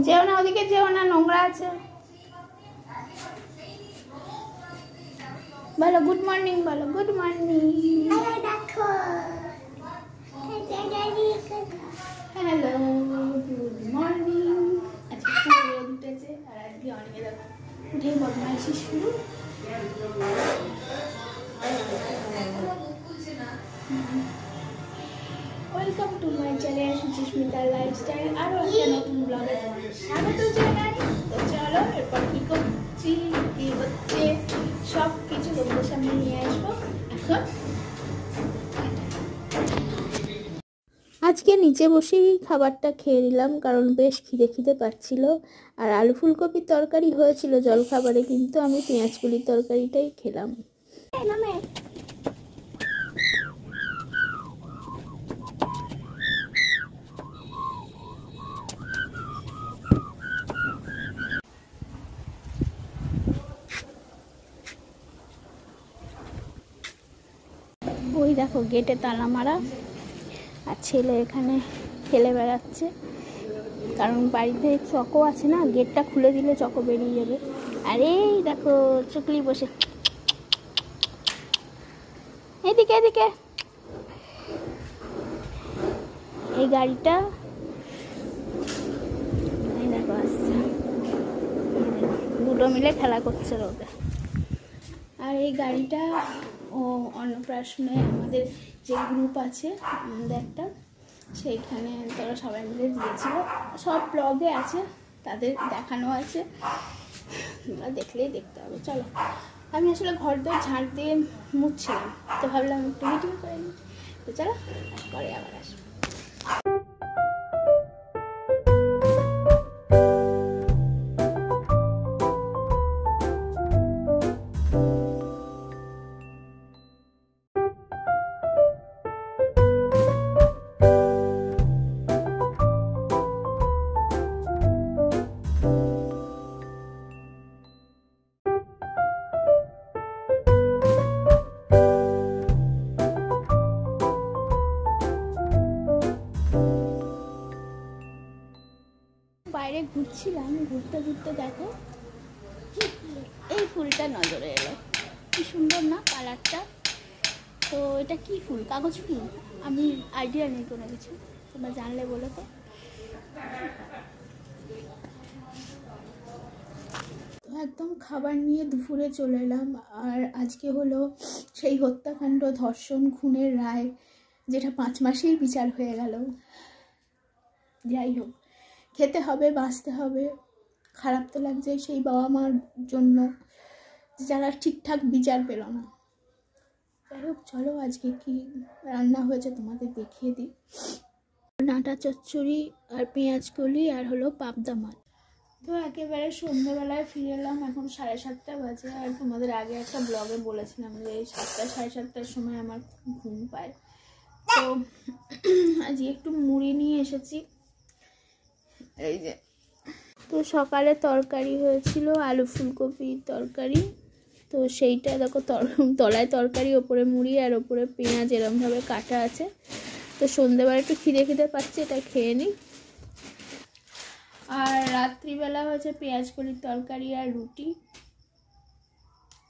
যেও না ওদিকে, যেও না, নোংরা আছে। বলো গুড মর্নিং, বলো good morning. Hello, good morning. আজকে খুব রোদ উঠেছে আর আজকে অনেকে দেখো উঠে বদমাইশি শুরু। Welcome to my channel Suchismita lifestyle. আরও একটা নতুন ব্লগে তোমাদের স্বাগত জানাই। তো চলো এরপর কী করছি, কী হচ্ছে, সব কিছু তোমাদের সামনে নিয়ে আসবো। এখন আজকে নিচে বসেই খাবারটা খেয়ে নিলাম, কারণ বেশ খিদে খিদে পাচ্ছিল। আর আলু ফুলকপির তরকারি হয়েছিল জলখাবারে, কিন্তু আমি পেঁয়াজ কলির তরকারিটাই খেলাম। ওই দেখো গেটে তালা মারা, আর ছেলে এখানে খেলে বেড়াচ্ছে, কারণ বাড়িতে চকো আছে না, গেটটা খুলে দিলে চকো বেরিয়ে যাবে। আর এই দেখো চুকলি বসে, এদিকে এদিকে। এই গাড়িটা এই দেখো আসছে, দুটো মিলে খেলা করছে রোদে। আর এই গাড়িটা ও অন্নপ্রাশনে আমাদের যে গ্রুপ আছে একটা, সেইখানে তারা সবাই মিলে দিয়েছিল। সব ব্লগে আছে, তাদের দেখানো আছে, তোমরা দেখলেই দেখতে হবে। চলো, আমি আসলে ঘর দর ঝাড় দিয়ে মুছছিলাম, তো ভাবলাম একটু ভিডিও করে নিই। তো চলো পরে আবার আসবো। বাইরে ঘুরছিলাম, ঘুরতে ঘুরতে দেখো এই ফুলটা নজরে এলো। কি সুন্দর না কালারটা। তো এটা কি ফুল? কাগজ ফুল? আমি আইডিয়া নেই কোনো কিছু, তোমরা জানলে বলো তো। একদম খাবার নিয়ে দুপুরে চলে এলাম। আর আজকে হলো সেই হত্যাকাণ্ড, ধর্ষণ, খুনের রায়, যেটা 5 মাসেই বিচার হয়ে গেল। যাই হোক, খেতে হবে, বাঁচতে হবে। খারাপ তো লাগছে সেই বাবা মার জন্য, যারা ঠিকঠাক বিচার পেল না। যাই হোক, চলো আজকে কি রান্না হয়েছে তোমাদের দেখিয়ে দিই। ডাঁটা চচ্চড়ি আর পেঁয়াজ কলি আর হলো পাবদা মাছ। তো একেবারে সন্ধ্যেবেলায় ফিরে এলাম, এখন 7:30 বাজে। আর তোমাদের আগে একটা ব্লগে বলেছিলাম যে 7টা 7:30টার সময় আমার ঘুম পায়। তো আজকে একটু মুড়ি নিয়ে এসেছি, এই যে। তো সকালে তরকারি হয়েছিল আলু ফুলকপির তরকারি, তো সেইটা দেখো তলায় তরকারি, ওপরে মুড়ি আর ওপরে পেঁয়াজ এরমভাবে কাটা আছে। তো সন্ধ্যেবেলা একটু খিদে খিদে পাচ্ছে, এটা খেয়ে নিই। আর রাত্রিবেলা হয়েছে পেঁয়াজ কলির তরকারি আর রুটি।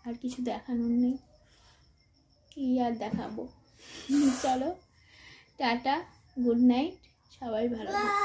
আর কিছু দেখানোর নেই, কি আর দেখাবো। চলো টাটা, গুড নাইট, সবাই ভালো থাকো।